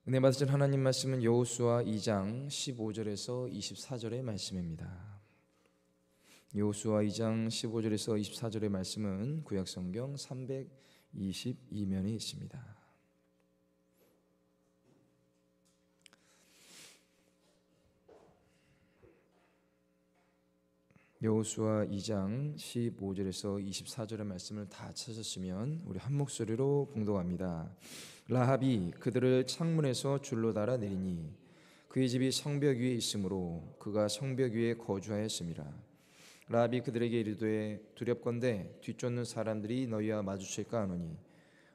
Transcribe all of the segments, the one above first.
은혜 받으신 하나님 말씀은 여호수아 2장 15절에서 24절의 말씀입니다. 여호수아 2장 15절에서 24절의 말씀은 구약성경 322면에 있습니다. 여호수아 2장 15절에서 24절의 말씀을 다 찾았으면 우리 한 목소리로 봉독합니다. 라합이 그들을 창문에서 줄로 달아 내리니 그의 집이 성벽 위에 있으므로 그가 성벽 위에 거주하였습니다. 라합이 그들에게 이르되 두렵건대 뒤쫓는 사람들이 너희와 마주칠까 하노니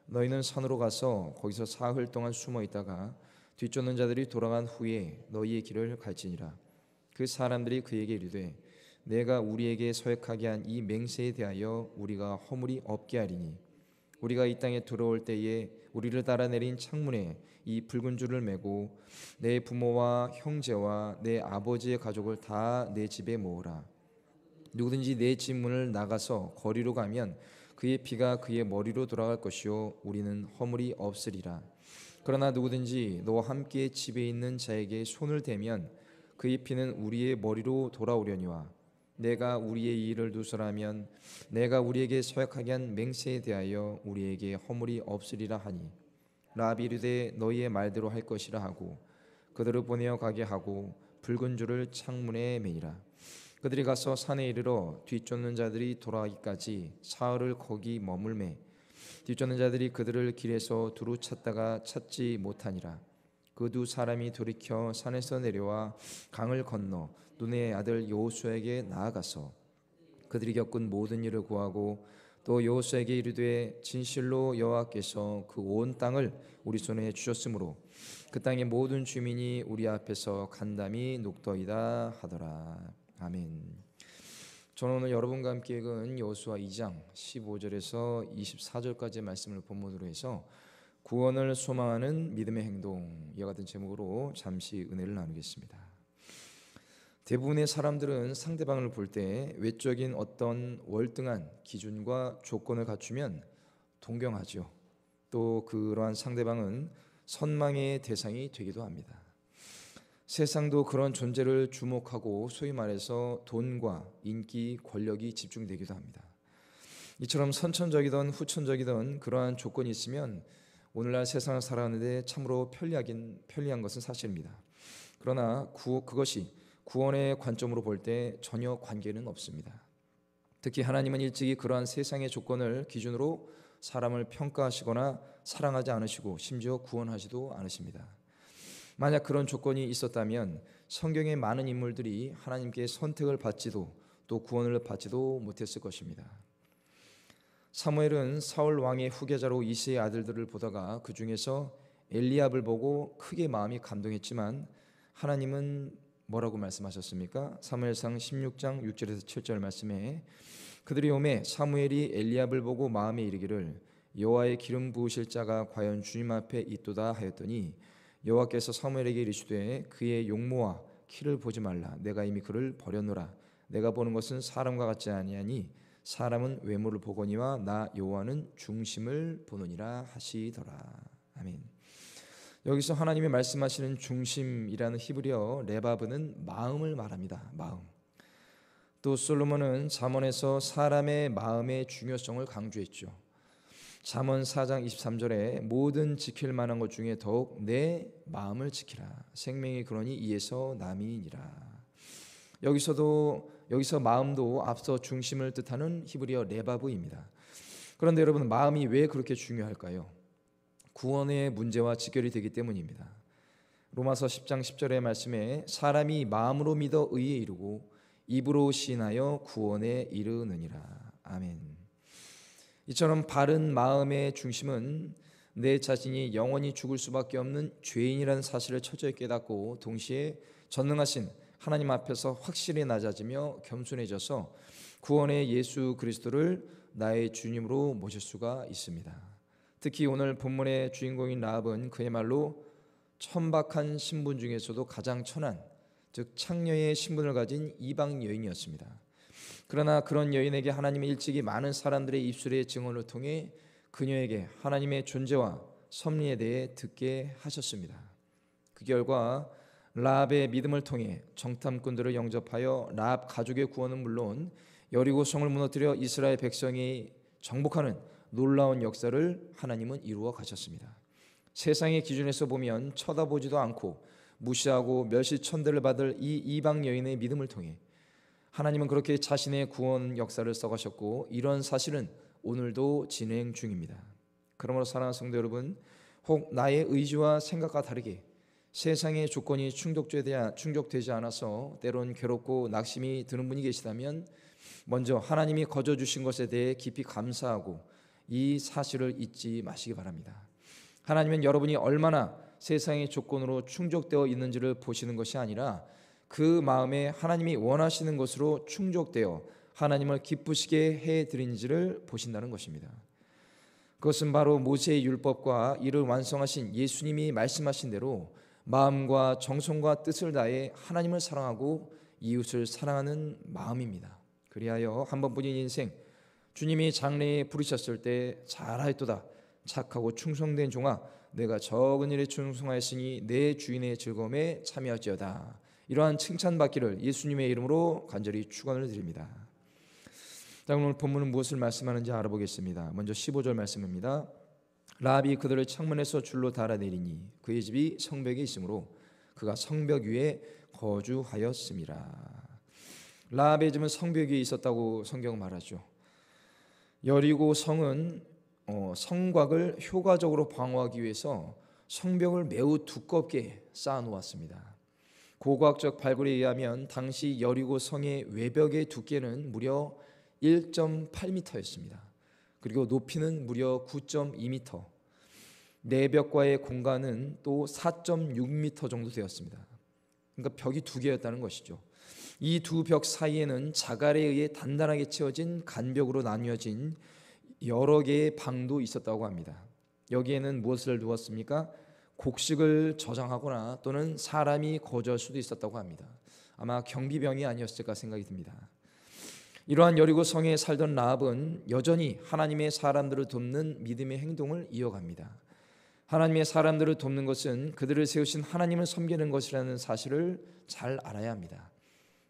너희는 산으로 가서 거기서 사흘 동안 숨어 있다가 뒤쫓는 자들이 돌아간 후에 너희의 길을 갈지니라. 그 사람들이 그에게 이르되 내가 우리에게 서역하게 한 이 맹세에 대하여 우리가 허물이 없게 하리니 우리가 이 땅에 들어올 때에 우리를 따라 내린 창문에 이 붉은 줄을 매고 내 부모와 형제와 내 아버지의 가족을 다 내 집에 모으라. 누구든지 내 집 문을 나가서 거리로 가면 그의 피가 그의 머리로 돌아갈 것이요 우리는 허물이 없으리라. 그러나 누구든지 너와 함께 집에 있는 자에게 손을 대면 그의 피는 우리의 머리로 돌아오려니와 내가 우리의 일을 누설하면 내가 우리에게 서약하게 한 맹세에 대하여 우리에게 허물이 없으리라 하니 라합이 이르되 너희의 말대로 할 것이라 하고 그들을 보내어 가게 하고 붉은 줄을 창문에 매니라. 그들이 가서 산에 이르러 뒤쫓는 자들이 돌아가기까지 사흘을 거기 머물매 뒤쫓는 자들이 그들을 길에서 두루 찾다가 찾지 못하니라. 그 두 사람이 돌이켜 산에서 내려와 강을 건너 눈의 아들 여호수아에게 나아가서 그들이 겪은 모든 일을 고하고 또 여호수아에게 이르되 진실로 여호와께서 그 온 땅을 우리 손에 주셨으므로 그 땅의 모든 주민이 우리 앞에서 간담이 녹더이다 하더라. 아멘. 저는 오늘 여러분과 함께 읽은 여호수아 2장 15절에서 24절까지의 말씀을 본문으로 해서 구원을 소망하는 믿음의 행동, 이와 같은 제목으로 잠시 은혜를 나누겠습니다. 대부분의 사람들은 상대방을 볼 때 외적인 어떤 월등한 기준과 조건을 갖추면 동경하죠. 또 그러한 상대방은 선망의 대상이 되기도 합니다. 세상도 그런 존재를 주목하고 소위 말해서 돈과 인기, 권력이 집중되기도 합니다. 이처럼 선천적이든 후천적이든 그러한 조건이 있으면 오늘날 세상을 살아가는데 참으로 편리한 것은 사실입니다. 그러나 그것이 구원의 관점으로 볼 때 전혀 관계는 없습니다. 특히 하나님은 일찍이 그러한 세상의 조건을 기준으로 사람을 평가하시거나 사랑하지 않으시고 심지어 구원하지도 않으십니다. 만약 그런 조건이 있었다면 성경의 많은 인물들이 하나님께 선택을 받지도 또 구원을 받지도 못했을 것입니다. 사무엘은 사울 왕의 후계자로 이새의 아들들을 보다가 그 중에서 엘리압을 보고 크게 마음이 감동했지만 하나님은 뭐라고 말씀하셨습니까? 사무엘상 16장 6절에서 7절 말씀에 그들이 오매 사무엘이 엘리압을 보고 마음에 이르기를 여호와의 기름 부으실 자가 과연 주님 앞에 있도다 하였더니 여호와께서 사무엘에게 이르시되 그의 용모와 키를 보지 말라. 내가 이미 그를 버렸노라. 내가 보는 것은 사람과 같지 아니하니 사람은 외모를 보거니와 나 여호와는 중심을 보느니라 하시더라. 아멘. 여기서 하나님이 말씀하시는 중심이라는 히브리어 레바브는 마음을 말합니다. 마음. 또 솔로몬은 잠언에서 사람의 마음의 중요성을 강조했죠. 잠언 4장 23절에 모든 지킬 만한 것 중에 더욱 내 마음을 지키라. 생명이 그러니 이에서 남이니라. 여기서 마음도 앞서 중심을 뜻하는 히브리어 레바브입니다. 그런데 여러분, 마음이 왜 그렇게 중요할까요? 구원의 문제와 직결이 되기 때문입니다. 로마서 10장 10절의 말씀에 사람이 마음으로 믿어 의에 이르고 입으로 시인하여 구원에 이르느니라. 아멘. 이처럼 바른 마음의 중심은 내 자신이 영원히 죽을 수밖에 없는 죄인이라는 사실을 철저히 깨닫고 동시에 전능하신 하나님 앞에서 확실히 낮아지며 겸손해져서 구원의 예수 그리스도를 나의 주님으로 모실 수가 있습니다. 특히 오늘 본문의 주인공인 라합은 그야말로 천박한 신분 중에서도 가장 천한, 즉 창녀의 신분을 가진 이방 여인이었습니다. 그러나 그런 여인에게 하나님이 일찍이 많은 사람들의 입술의 증언을 통해 그녀에게 하나님의 존재와 섭리에 대해 듣게 하셨습니다. 그 결과 라합의 믿음을 통해 정탐꾼들을 영접하여 라합 가족의 구원은 물론 여리고 성을 무너뜨려 이스라엘 백성이 정복하는 놀라운 역사를 하나님은 이루어 가셨습니다. 세상의 기준에서 보면 쳐다보지도 않고 무시하고 멸시천대를 받을 이 이방 여인의 믿음을 통해 하나님은 그렇게 자신의 구원 역사를 써가셨고, 이런 사실은 오늘도 진행 중입니다. 그러므로 사랑하는 성도 여러분, 혹 나의 의지와 생각과 다르게 세상의 조건이 충족되지 않아서 때론 괴롭고 낙심이 드는 분이 계시다면 먼저 하나님이 거저 주신 것에 대해 깊이 감사하고 이 사실을 잊지 마시기 바랍니다. 하나님은 여러분이 얼마나 세상의 조건으로 충족되어 있는지를 보시는 것이 아니라 그 마음에 하나님이 원하시는 것으로 충족되어 하나님을 기쁘시게 해드린지를 보신다는 것입니다. 그것은 바로 모세의 율법과 이를 완성하신 예수님이 말씀하신 대로 마음과 정성과 뜻을 다해 하나님을 사랑하고 이웃을 사랑하는 마음입니다. 그리하여 한 번뿐인 인생, 주님이 장래에 부르셨을 때 잘하였도다 착하고 충성된 종아, 내가 적은 일에 충성하였으니 내 주인의 즐거움에 참여할지어다. 이러한 칭찬받기를 예수님의 이름으로 간절히 축원을 드립니다. 자, 오늘 본문은 무엇을 말씀하는지 알아보겠습니다. 먼저 15절 말씀입니다. 라합이 그들을 창문에서 줄로 달아내리니 그의 집이 성벽에 있으므로 그가 성벽 위에 거주하였음이라. 라합의 집은 성벽 위에 있었다고 성경은 말하죠. 여리고 성은 성곽을 효과적으로 방어하기 위해서 성벽을 매우 두껍게 쌓아놓았습니다. 고고학적 발굴에 의하면 당시 여리고 성의 외벽의 두께는 무려 1.8m였습니다. 그리고 높이는 무려 9.2m, 내벽과의 공간은 또 4.6m 정도 되었습니다. 그러니까 벽이 두 개였다는 것이죠. 이 두 벽 사이에는 자갈에 의해 단단하게 채워진 간벽으로 나뉘어진 여러 개의 방도 있었다고 합니다. 여기에는 무엇을 두었습니까? 곡식을 저장하거나 또는 사람이 거주할 수도 있었다고 합니다. 아마 경비병이 아니었을까 생각이 듭니다. 이러한 여리고 성에 살던 라합은 여전히 하나님의 사람들을 돕는 믿음의 행동을 이어갑니다. 하나님의 사람들을 돕는 것은 그들을 세우신 하나님을 섬기는 것이라는 사실을 잘 알아야 합니다.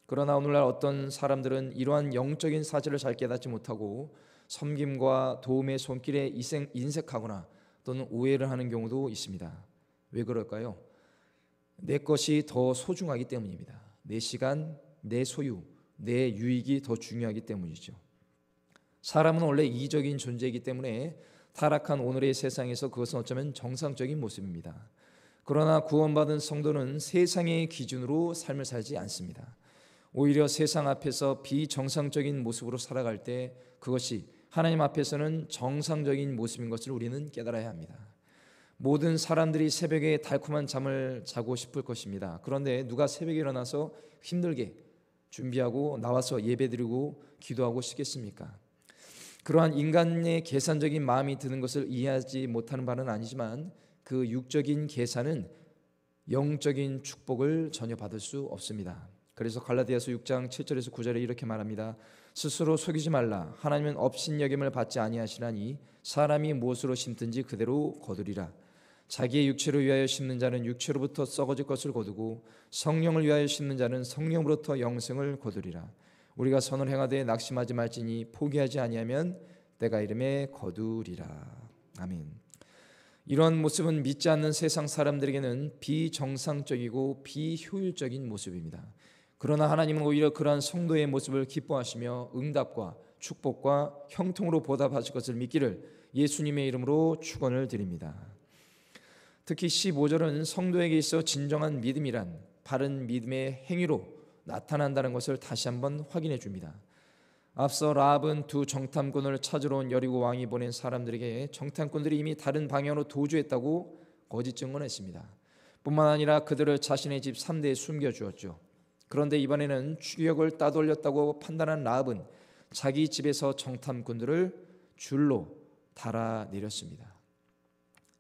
그러나 오늘날 어떤 사람들은 이러한 영적인 사실을 잘 깨닫지 못하고 섬김과 도움의 손길에 인색하거나 또는 오해를 하는 경우도 있습니다. 왜 그럴까요? 내 것이 더 소중하기 때문입니다. 내 시간, 내 소유, 내 유익이 더 중요하기 때문이죠. 사람은 원래 이기적인 존재이기 때문에 타락한 오늘의 세상에서 그것은 어쩌면 정상적인 모습입니다. 그러나 구원받은 성도는 세상의 기준으로 삶을 살지 않습니다. 오히려 세상 앞에서 비정상적인 모습으로 살아갈 때 그것이 하나님 앞에서는 정상적인 모습인 것을 우리는 깨달아야 합니다. 모든 사람들이 새벽에 달콤한 잠을 자고 싶을 것입니다. 그런데 누가 새벽에 일어나서 힘들게 준비하고 나와서 예배드리고 기도하고 싶겠습니까? 그러한 인간의 계산적인 마음이 드는 것을 이해하지 못하는 바는 아니지만 그 육적인 계산은 영적인 축복을 전혀 받을 수 없습니다. 그래서 갈라디아서 6장 7절에서 9절에 이렇게 말합니다. 스스로 속이지 말라. 하나님은 업신여김을 받지 아니하시나니 사람이 무엇으로 심든지 그대로 거두리라. 자기의 육체를 위하여 심는 자는 육체로부터 썩어질 것을 거두고 성령을 위하여 심는 자는 성령으로부터 영생을 거두리라. 우리가 선을 행하되 낙심하지 말지니 포기하지 아니하면 때가 이름에 거두리라. 아멘. 이런 모습은 믿지 않는 세상 사람들에게는 비정상적이고 비효율적인 모습입니다. 그러나 하나님은 오히려 그러한 성도의 모습을 기뻐하시며 응답과 축복과 형통으로 보답하실 것을 믿기를 예수님의 이름으로 축원을 드립니다. 특히 15절은 성도에게 있어 진정한 믿음이란 바른 믿음의 행위로 나타난다는 것을 다시 한번 확인해 줍니다. 앞서 라합은 두 정탐꾼을 찾으러 온 여리고 왕이 보낸 사람들에게 정탐꾼들이 이미 다른 방향으로 도주했다고 거짓 증언했습니다. 뿐만 아니라 그들을 자신의 집 3대에 숨겨주었죠. 그런데 이번에는 추격을 따돌렸다고 판단한 라합은 자기 집에서 정탐꾼들을 줄로 달아내렸습니다.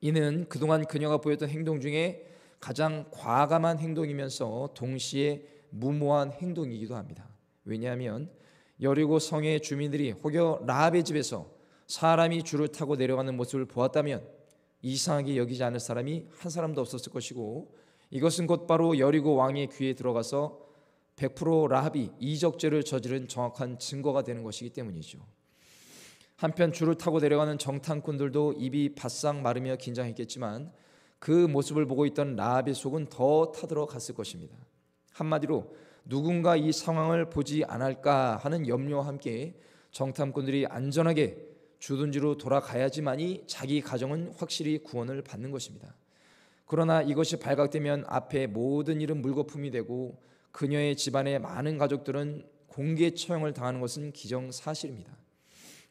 이는 그동안 그녀가 보였던 행동 중에 가장 과감한 행동이면서 동시에 무모한 행동이기도 합니다. 왜냐하면 여리고 성의 주민들이 혹여 라합의 집에서 사람이 줄을 타고 내려가는 모습을 보았다면 이상하게 여기지 않을 사람이 한 사람도 없었을 것이고, 이것은 곧바로 여리고 왕의 귀에 들어가서 100% 라합이 이적죄를 저지른 정확한 증거가 되는 것이기 때문이죠. 한편 줄을 타고 내려가는 정탐꾼들도 입이 바싹 마르며 긴장했겠지만 그 모습을 보고 있던 라합의 속은 더 타들어갔을 것입니다. 한마디로 누군가 이 상황을 보지 않을까 하는 염려와 함께 정탐꾼들이 안전하게 주둔지로 돌아가야지만이 자기 가정은 확실히 구원을 받는 것입니다. 그러나 이것이 발각되면 앞에 모든 일은 물거품이 되고 그녀의 집안의 많은 가족들은 공개 처형을 당하는 것은 기정사실입니다.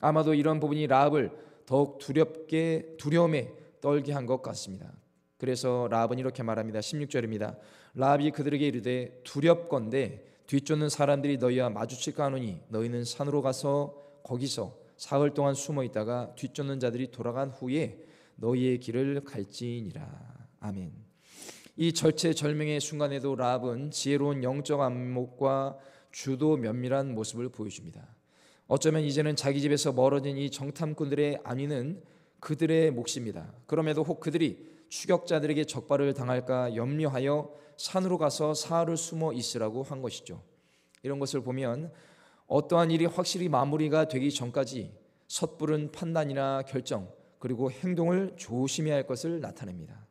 아마도 이런 부분이 라합을 더욱 두려움에 떨게 한 것 같습니다. 그래서 라합은 이렇게 말합니다. 16절입니다. 라합이 그들에게 이르되 두렵건대 뒤쫓는 사람들이 너희와 마주칠까 하노니 너희는 산으로 가서 거기서 사흘 동안 숨어 있다가 뒤쫓는 자들이 돌아간 후에 너희의 길을 갈지니라. 아멘. 이 절체절명의 순간에도 라합은 지혜로운 영적 안목과 주도 면밀한 모습을 보여줍니다. 어쩌면 이제는 자기 집에서 멀어진 이 정탐꾼들의 안위는 그들의 몫입니다. 그럼에도 혹 그들이 추격자들에게 적발을 당할까 염려하여 산으로 가서 사흘을 숨어 있으라고 한 것이죠. 이런 것을 보면 어떠한 일이 확실히 마무리가 되기 전까지 섣부른 판단이나 결정 그리고 행동을 조심해야 할 것을 나타냅니다.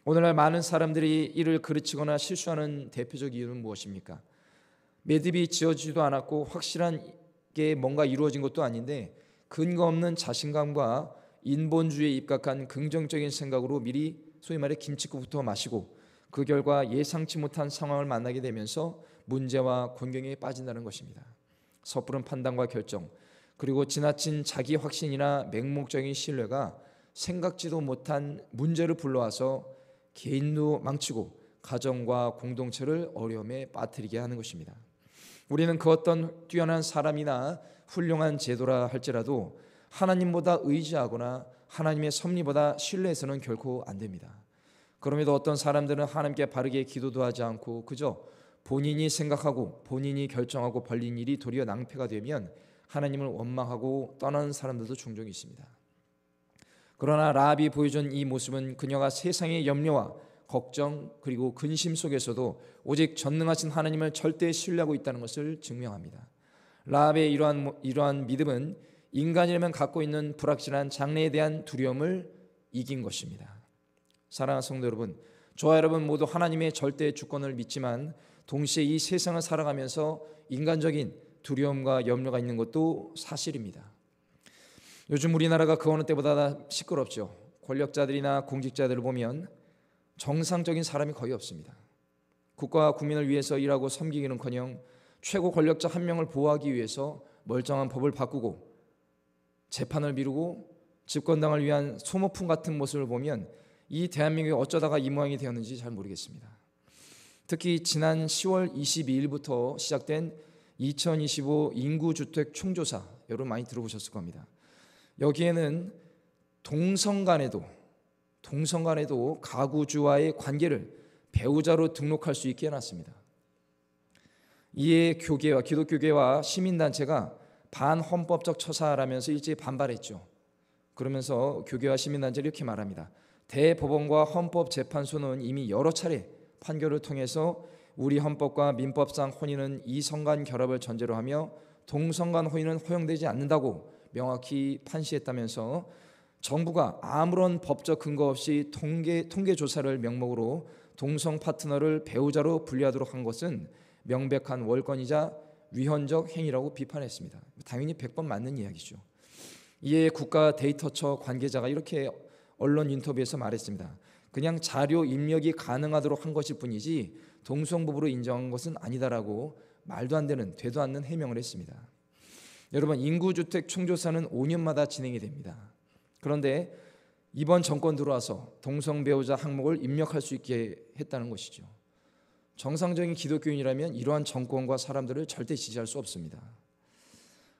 오늘날 많은 사람들이 일을 그르치거나 실수하는 대표적 이유는 무엇입니까? 매듭이 지어지지도 않았고 확실한 게 뭔가 이루어진 것도 아닌데 근거 없는 자신감과 인본주의에 입각한 긍정적인 생각으로 미리 소위 말해 김칫국부터 마시고 그 결과 예상치 못한 상황을 만나게 되면서 문제와 곤경에 빠진다는 것입니다. 섣부른 판단과 결정 그리고 지나친 자기 확신이나 맹목적인 신뢰가 생각지도 못한 문제를 불러와서 개인도 망치고 가정과 공동체를 어려움에 빠뜨리게 하는 것입니다. 우리는 그 어떤 뛰어난 사람이나 훌륭한 제도라 할지라도 하나님보다 의지하거나 하나님의 섭리보다 신뢰해서는 결코 안 됩니다. 그럼에도 어떤 사람들은 하나님께 바르게 기도도 하지 않고 그저 본인이 생각하고 본인이 결정하고 벌린 일이 도리어 낭패가 되면 하나님을 원망하고 떠나는 사람들도 종종 있습니다. 그러나 라합이 보여준 이 모습은 그녀가 세상의 염려와 걱정 그리고 근심 속에서도 오직 전능하신 하나님을 절대 신뢰하고 있다는 것을 증명합니다. 라합의 이러한 믿음은 인간이라면 갖고 있는 불확실한 장래에 대한 두려움을 이긴 것입니다. 사랑하는 성도 여러분, 저와 여러분 모두 하나님의 절대 주권을 믿지만 동시에 이 세상을 살아가면서 인간적인 두려움과 염려가 있는 것도 사실입니다. 요즘 우리나라가 그 어느 때보다 시끄럽죠. 권력자들이나 공직자들을 보면 정상적인 사람이 거의 없습니다. 국가와 국민을 위해서 일하고 섬기기는커녕 최고 권력자 한 명을 보호하기 위해서 멀쩡한 법을 바꾸고 재판을 미루고 집권당을 위한 소모품 같은 모습을 보면 이 대한민국이 어쩌다가 이 모양이 되었는지 잘 모르겠습니다. 특히 지난 10월 22일부터 시작된 2025 인구주택 총조사 여러분 많이 들어보셨을 겁니다. 여기에는 동성 간에도 가구주와의 관계를 배우자로 등록할 수 있게 해놨습니다. 이에 교계와 기독교계와 시민단체가 반헌법적 처사라면서 일제히 반발했죠. 그러면서 교계와 시민단체는 이렇게 말합니다. 대법원과 헌법재판소는 이미 여러 차례 판결을 통해서 우리 헌법과 민법상 혼인은 이성간 결합을 전제로 하며 동성간 혼인은 허용되지 않는다고 명확히 판시했다면서 정부가 아무런 법적 근거 없이 통계 조사를 명목으로 동성 파트너를 배우자로 분리하도록 한 것은 명백한 월권이자 위헌적 행위라고 비판했습니다. 당연히 100번 맞는 이야기죠. 이에 국가 데이터처 관계자가 이렇게 언론 인터뷰에서 말했습니다. 그냥 자료 입력이 가능하도록 한 것일 뿐이지 동성부부로 인정한 것은 아니다라고 말도 안 되는 되도 않는 해명을 했습니다. 여러분, 인구주택 총조사는 5년마다 진행이 됩니다. 그런데 이번 정권 들어와서 동성 배우자 항목을 입력할 수 있게 했다는 것이죠. 정상적인 기독교인이라면 이러한 정권과 사람들을 절대 지지할 수 없습니다.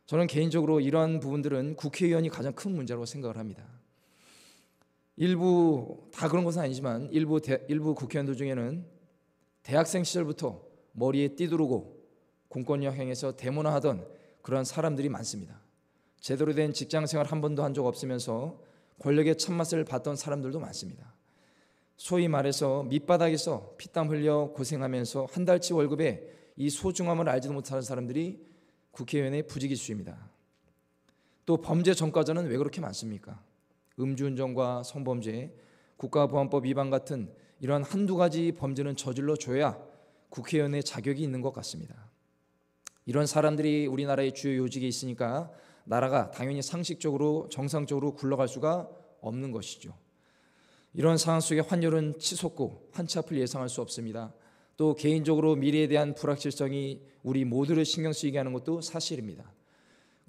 저는 개인적으로 이러한 부분들은 국회의원이 가장 큰 문제라고 생각을 합니다. 일부 다 그런 것은 아니지만 일부 국회의원들 중에는 대학생 시절부터 머리에 띠두르고 공권력 행해서 데모나 하던 그런 사람들이 많습니다. 제대로 된 직장생활 한 번도 한 적 없으면서 권력의 참맛을 봤던 사람들도 많습니다. 소위 말해서 밑바닥에서 피땀 흘려 고생하면서 한 달치 월급에 이 소중함을 알지도 못하는 사람들이 국회의원의 부지기수입니다. 또 범죄 전과자는 왜 그렇게 많습니까? 음주운전과 성범죄, 국가보안법 위반 같은 이런 한두 가지 범죄는 저질러 줘야 국회의원의 자격이 있는 것 같습니다. 이런 사람들이 우리나라의 주요 요직에 있으니까 나라가 당연히 상식적으로 정상적으로 굴러갈 수가 없는 것이죠. 이런 상황 속에 환율은 치솟고 한치 앞을 예상할 수 없습니다. 또 개인적으로 미래에 대한 불확실성이 우리 모두를 신경 쓰이게 하는 것도 사실입니다.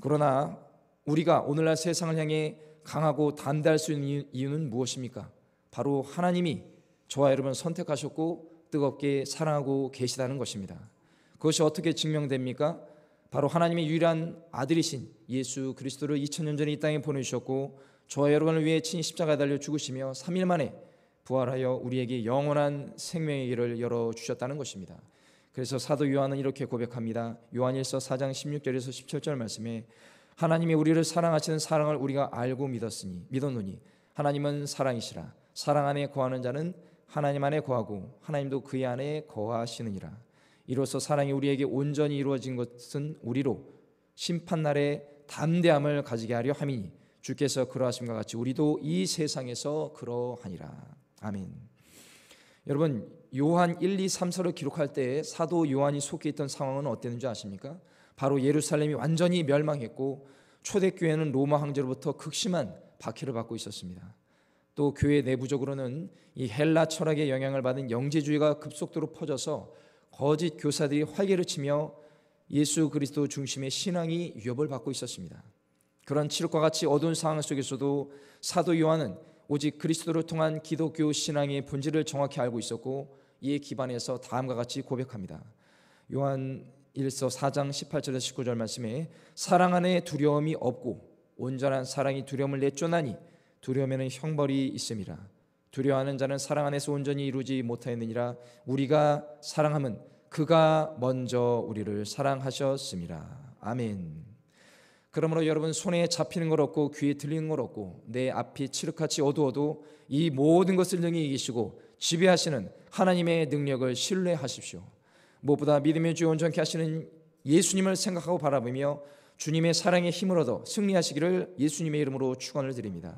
그러나 우리가 오늘날 세상을 향해 강하고 담대할 수 있는 이유는 무엇입니까? 바로 하나님이 저와 여러분을 선택하셨고 뜨겁게 사랑하고 계시다는 것입니다. 그것이 어떻게 증명됩니까? 바로 하나님의 유일한 아들이신 예수 그리스도를 2000년 전에 이 땅에 보내주셨고 저와 여러분을 위해 친히 십자가에 달려 죽으시며 3일 만에 부활하여 우리에게 영원한 생명의 길을 열어주셨다는 것입니다. 그래서 사도 요한은 이렇게 고백합니다. 요한일서 4장 16절에서 17절 말씀에 하나님이 우리를 사랑하시는 사랑을 우리가 알고 믿었노니 하나님은 사랑이시라. 사랑 안에 거하는 자는 하나님 안에 거하고 하나님도 그의 안에 거하시느니라. 이로써 사랑이 우리에게 온전히 이루어진 것은 우리로 심판날에 담대함을 가지게 하려 함이니 주께서 그러하심과 같이 우리도 이 세상에서 그러하니라. 아멘. 여러분, 요한 1, 2, 3서를 기록할 때 사도 요한이 속해 있던 상황은 어땠는지 아십니까? 바로 예루살렘이 완전히 멸망했고 초대교회는 로마 황제로부터 극심한 박해를 받고 있었습니다. 또 교회 내부적으로는 이 헬라 철학의 영향을 받은 영재주의가 급속도로 퍼져서 거짓 교사들이 활개를 치며 예수 그리스도 중심의 신앙이 위협을 받고 있었습니다. 그런 칠흑과 같이 어두운 상황 속에서도 사도 요한은 오직 그리스도를 통한 기독교 신앙의 본질을 정확히 알고 있었고 이에 기반해서 다음과 같이 고백합니다. 요한 1서 4장 18절에서 19절 말씀에 사랑 안에 두려움이 없고 온전한 사랑이 두려움을 내쫓나니 두려움에는 형벌이 있음이라. 두려워하는 자는 사랑 안에서 온전히 이루지 못하였느니라. 우리가 사랑함은 그가 먼저 우리를 사랑하셨음이라. 아멘. 그러므로 여러분, 손에 잡히는 것 없고 귀에 들리는 것 없고 내 앞이 칠흑같이 어두워도 이 모든 것을 능히 이기시고 지배하시는 하나님의 능력을 신뢰하십시오. 무엇보다 믿음의 주 온전케 하시는 예수님을 생각하고 바라보며 주님의 사랑에 힘을 얻어 승리하시기를 예수님의 이름으로 축원을 드립니다.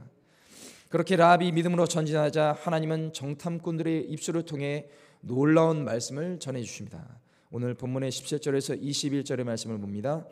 그렇게 라합이 믿음으로 전진하자 하나님은 정탐꾼들의 입술을 통해 놀라운 말씀을 전해주십니다. 오늘 본문의 17절에서 21절의 말씀을 봅니다.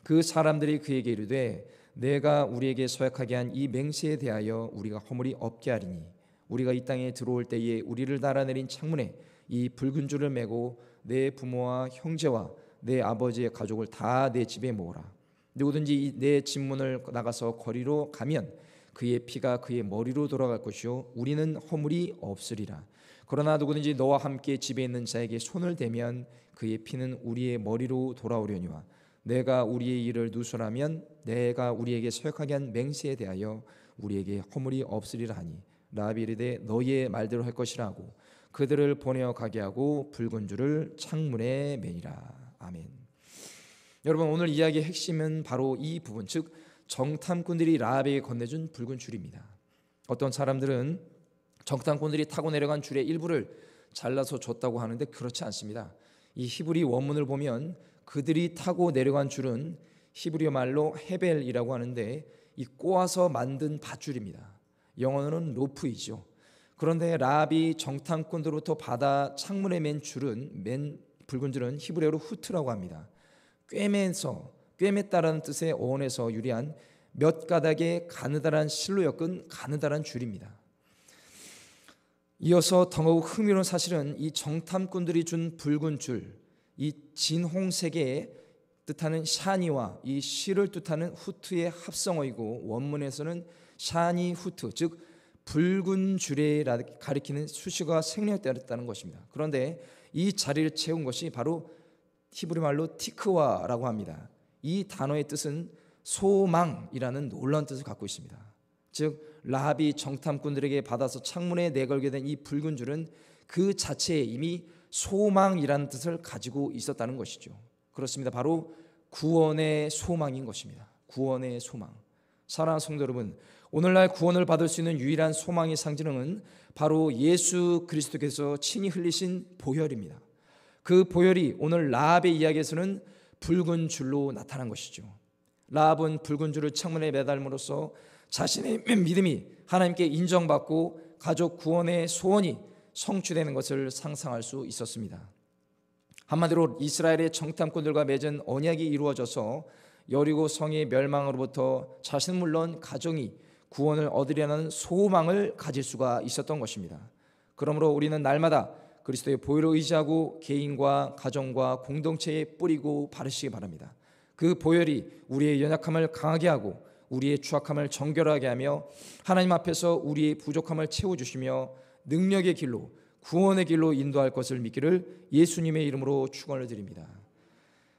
그 사람들이 그에게 이르되 내가 우리에게 서약하게 한 이 맹세에 대하여 우리가 허물이 없게 하리니 우리가 이 땅에 들어올 때에 우리를 달아내린 창문에 이 붉은 줄을 매고 내 부모와 형제와 내 아버지의 가족을 다 내 집에 모으라. 누구든지 내 집문을 나가서 거리로 가면 그의 피가 그의 머리로 돌아갈 것이요 우리는 허물이 없으리라. 그러나 누구든지 너와 함께 집에 있는 자에게 손을 대면 그의 피는 우리의 머리로 돌아오려니와 내가 우리의 일을 누설하면 내가 우리에게 서약하게 한 맹세에 대하여 우리에게 허물이 없으리라 하니 라합이 이르되 너희의 말대로 할 것이라 하고 그들을 보내어 가게 하고 붉은 줄을 창문에 매니라. 아멘. 여러분, 오늘 이야기의 핵심은 바로 이 부분, 즉 정탐꾼들이 라합에게 건네준 붉은 줄입니다. 어떤 사람들은 정탐꾼들이 타고 내려간 줄의 일부를 잘라서 줬다고 하는데 그렇지 않습니다. 이 히브리 원문을 보면 그들이 타고 내려간 줄은 히브리어 말로 헤벨이라고 하는데 이 꼬아서 만든 밧줄입니다. 영어로는 로프이죠. 그런데 라합이 정탐꾼들로부터 받아 창문에 맨 붉은 줄은 히브리어로 후트라고 합니다. 꿰맸다라는 뜻의 어원에서 유래한 몇 가닥의 가느다란 실로 엮은 가느다란 줄입니다. 이어서 더욱 흥미로운 사실은 이 정탐꾼들이 준 붉은 줄, 이 진홍색의 뜻하는 샤니와 이 실을 뜻하는 후트의 합성어이고 원문에서는 샤니 후트, 즉 붉은 줄에 가리키는 수식어가 생략되었다는 것입니다. 그런데 이 자리를 채운 것이 바로 히브리 말로 티크와라고 합니다. 이 단어의 뜻은 소망이라는 놀라운 뜻을 갖고 있습니다. 즉 라합이 정탐꾼들에게 받아서 창문에 내걸게 된 이 붉은 줄은 그 자체에 이미 소망이라는 뜻을 가지고 있었다는 것이죠. 그렇습니다. 바로 구원의 소망인 것입니다. 구원의 소망. 사랑하는 성도 여러분, 오늘날 구원을 받을 수 있는 유일한 소망의 상징은 바로 예수 그리스도께서 친히 흘리신 보혈입니다. 그 보혈이 오늘 라합의 이야기에서는 붉은 줄로 나타난 것이죠. 라합은 붉은 줄을 창문에 매달음으로써 자신의 믿음이 하나님께 인정받고 가족 구원의 소원이 성취되는 것을 상상할 수 있었습니다. 한마디로 이스라엘의 정탐꾼들과 맺은 언약이 이루어져서 여리고 성의 멸망으로부터 자신은 물론 가정이 구원을 얻으려는 소망을 가질 수가 있었던 것입니다. 그러므로 우리는 날마다 그리스도의 보혈을 의지하고 개인과 가정과 공동체에 뿌리고 바르시기 바랍니다. 그 보혈이 우리의 연약함을 강하게 하고 우리의 추악함을 정결하게 하며 하나님 앞에서 우리의 부족함을 채워주시며 능력의 길로 구원의 길로 인도할 것을 믿기를 예수님의 이름으로 축원을 드립니다.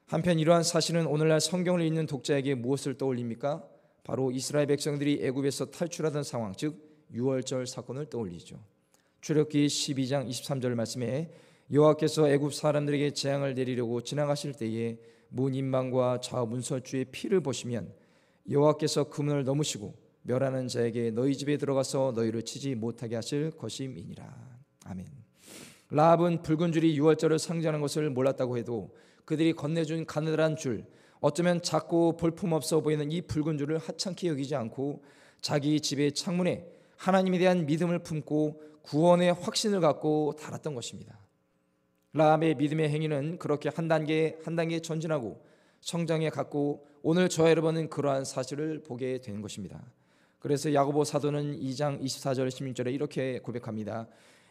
한편 이러한 사실은 오늘날 성경을 읽는 독자에게 무엇을 떠올립니까? 바로 이스라엘 백성들이 애굽에서 탈출하던 상황, 즉 유월절 사건을 떠올리죠. 출애굽기 12장 23절 말씀에 여호와께서 애굽 사람들에게 재앙을 내리려고 지나가실 때에 문 인방과 좌우 문설주의 피를 보시면 여호와께서 그 문을 넘으시고 멸하는 자에게 너희 집에 들어가서 너희를 치지 못하게 하실 것임이니라. 아멘. 라합은 붉은 줄이 유월절을 상징하는 것을 몰랐다고 해도 그들이 건네준 가느다란 줄, 어쩌면 작고 볼품없어 보이는 이 붉은 줄을 하찮게 여기지 않고 자기 집의 창문에 하나님에 대한 믿음을 품고 구원의 확신을 갖고 달았던 것입니다. 라합의 믿음의 행위는 그렇게 한 단계 한 단계 전진하고 성장해 갔고 오늘 저와 여러분은 그러한 사실을 보게 되는 것입니다. 그래서 야고보 사도는 2장 24절 16절에 이렇게 고백합니다.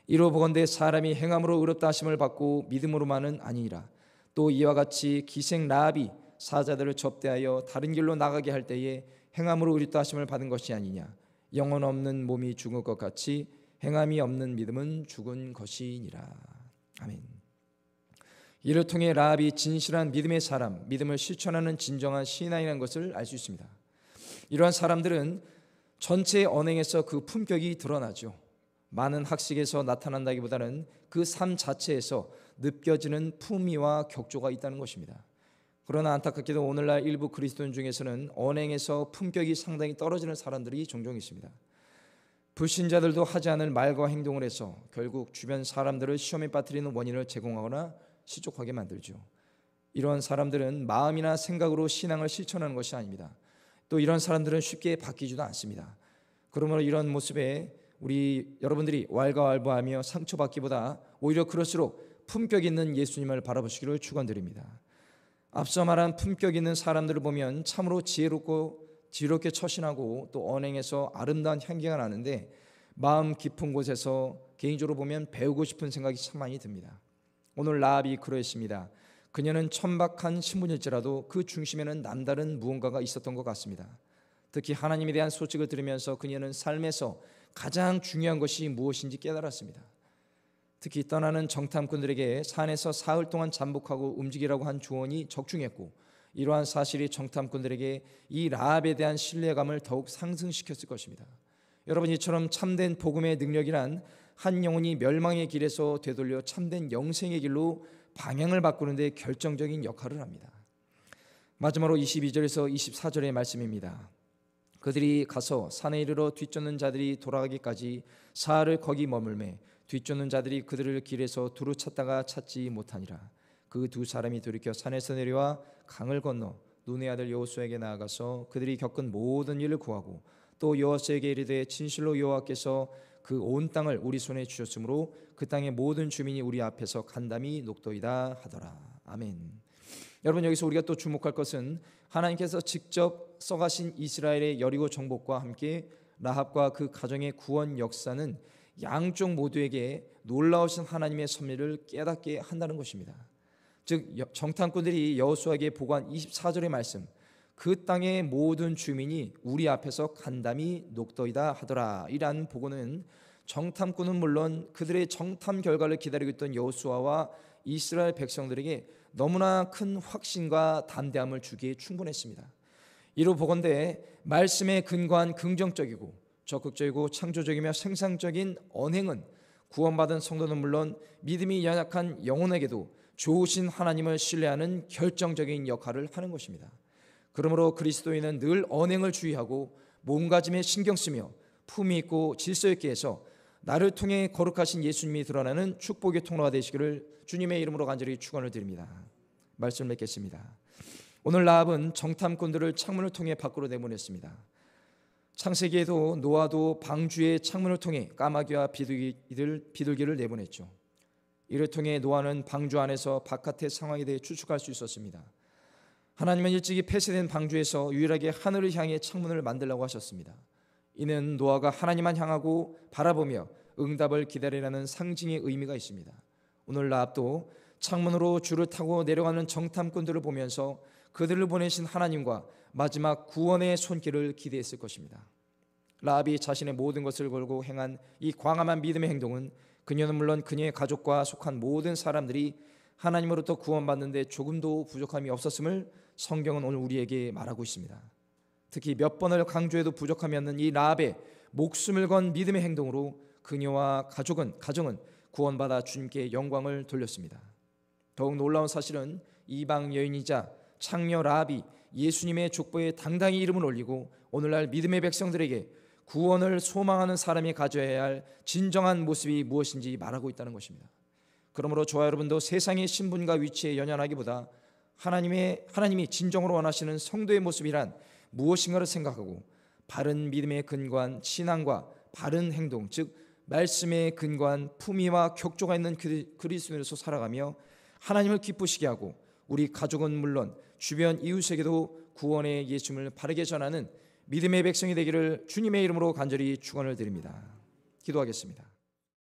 이로 보건대 사람이 행함으로 의롭다 하심을 받고 믿음으로만은 아니니라. 또 이와 같이 기생 라합이 사자들을 접대하여 다른 길로 나가게 할 때에 행함으로 의롭다 하심을 받은 것이 아니냐. 영혼 없는 몸이 죽은 것 같이 행함이 없는 믿음은 죽은 것이니라. 아멘. 이를 통해 라합이 진실한 믿음의 사람, 믿음을 실천하는 진정한 신앙이라는 것을 알 수 있습니다. 이러한 사람들은 전체 언행에서 그 품격이 드러나죠. 많은 학식에서 나타난다기보다는 그 삶 자체에서 느껴지는 품위와 격조가 있다는 것입니다. 그러나 안타깝게도 오늘날 일부 그리스도인 중에서는 언행에서 품격이 상당히 떨어지는 사람들이 종종 있습니다. 불신자들도 하지 않을 말과 행동을 해서 결국 주변 사람들을 시험에 빠뜨리는 원인을 제공하거나 시족하게 만들죠. 이런 사람들은 마음이나 생각으로 신앙을 실천하는 것이 아닙니다. 또 이런 사람들은 쉽게 바뀌지도 않습니다. 그러므로 이런 모습에 우리 여러분들이 왈가왈부하며 상처받기보다 오히려 그럴수록 품격 있는 예수님을 바라보시기를 축원드립니다. 앞서 말한 품격 있는 사람들을 보면 참으로 지혜롭게 처신하고 또 언행에서 아름다운 향기가 나는데 마음 깊은 곳에서 개인적으로 보면 배우고 싶은 생각이 참 많이 듭니다. 오늘 라합이 그러했습니다. 그녀는 천박한 신분일지라도 그 중심에는 남다른 무언가가 있었던 것 같습니다. 특히 하나님에 대한 소식을 들으면서 그녀는 삶에서 가장 중요한 것이 무엇인지 깨달았습니다. 특히 떠나는 정탐꾼들에게 산에서 사흘 동안 잠복하고 움직이라고 한 조언이 적중했고 이러한 사실이 정탐꾼들에게 이 라합에 대한 신뢰감을 더욱 상승시켰을 것입니다. 여러분, 이처럼 참된 복음의 능력이란 한 영혼이 멸망의 길에서 되돌려 참된 영생의 길로 방향을 바꾸는 데 결정적인 역할을 합니다. 마지막으로 22절에서 24절의 말씀입니다. 그들이 가서 산에 이르러 뒤쫓는 자들이 돌아가기까지 사흘을 거기 머물매 뒤쫓는 자들이 그들을 길에서 두루 찾다가 찾지 못하니라. 그 두 사람이 돌이켜 산에서 내려와 강을 건너 눈의 아들 여호수아에게 나아가서 그들이 겪은 모든 일을 구하고 또 여호수아에게 이르되 진실로 여호와께서 그 온 땅을 우리 손에 주셨으므로 그 땅의 모든 주민이 우리 앞에서 간담이 녹도이다 하더라. 아멘. 여러분, 여기서 우리가 또 주목할 것은 하나님께서 직접 써가신 이스라엘의 여리고 정복과 함께 라합과 그 가정의 구원 역사는 양쪽 모두에게 놀라우신 하나님의 섭리를 깨닫게 한다는 것입니다. 즉 정탐꾼들이 여호수아에게 보고한 24절의 말씀, 그 땅의 모든 주민이 우리 앞에서 간담이 녹더이다 하더라, 이란 보고는 정탐꾼은 물론 그들의 정탐 결과를 기다리고 있던 여호수아와 이스라엘 백성들에게 너무나 큰 확신과 담대함을 주기에 충분했습니다. 이로 보건대 말씀에 근거한 긍정적이고 적극적이고 창조적이며 생산적인 언행은 구원받은 성도는 물론 믿음이 연약한 영혼에게도 좋으신 하나님을 신뢰하는 결정적인 역할을 하는 것입니다. 그러므로 그리스도인은 늘 언행을 주의하고 몸가짐에 신경 쓰며 품위 있고 질서 있게 해서 나를 통해 거룩하신 예수님이 드러나는 축복의 통로가 되시기를 주님의 이름으로 간절히 축원을 드립니다. 말씀을 맺겠습니다. 오늘 라합은 정탐꾼들을 창문을 통해 밖으로 내보냈습니다. 창세기에도 노아도 방주의 창문을 통해 까마귀와 비둘기를 내보냈죠. 이를 통해 노아는 방주 안에서 바깥의 상황에 대해 추측할 수 있었습니다. 하나님은 일찍이 폐쇄된 방주에서 유일하게 하늘을 향해 창문을 만들라고 하셨습니다. 이는 노아가 하나님만 향하고 바라보며 응답을 기다리라는 상징의 의미가 있습니다. 오늘 라합도 창문으로 줄을 타고 내려가는 정탐꾼들을 보면서 그들을 보내신 하나님과 마지막 구원의 손길을 기대했을 것입니다. 라합이 자신의 모든 것을 걸고 행한 이 광활한 믿음의 행동은 그녀는 물론 그녀의 가족과 속한 모든 사람들이 하나님으로부터 구원받는 데 조금도 부족함이 없었음을 성경은 오늘 우리에게 말하고 있습니다. 특히 몇 번을 강조해도 부족함이 없는 이 라합의 목숨을 건 믿음의 행동으로 그녀와 가정은 구원받아 주님께 영광을 돌렸습니다. 더욱 놀라운 사실은 이방 여인이자 창녀 라합이 예수님의 족보에 당당히 이름을 올리고 오늘날 믿음의 백성들에게 구원을 소망하는 사람이 가져야 할 진정한 모습이 무엇인지 말하고 있다는 것입니다. 그러므로 저와 여러분도 세상의 신분과 위치에 연연하기보다 하나님이 진정으로 원하시는 성도의 모습이란 무엇인가를 생각하고 바른 믿음에 근거한 신앙과 바른 행동, 즉 말씀에 근거한 품위와 격조가 있는 그리스도인으로서 살아가며 하나님을 기쁘시게 하고 우리 가족은 물론 주변 이웃에게도 구원의 예수님을 바르게 전하는 믿음의 백성이 되기를 주님의 이름으로 간절히 축원을 드립니다. 기도하겠습니다.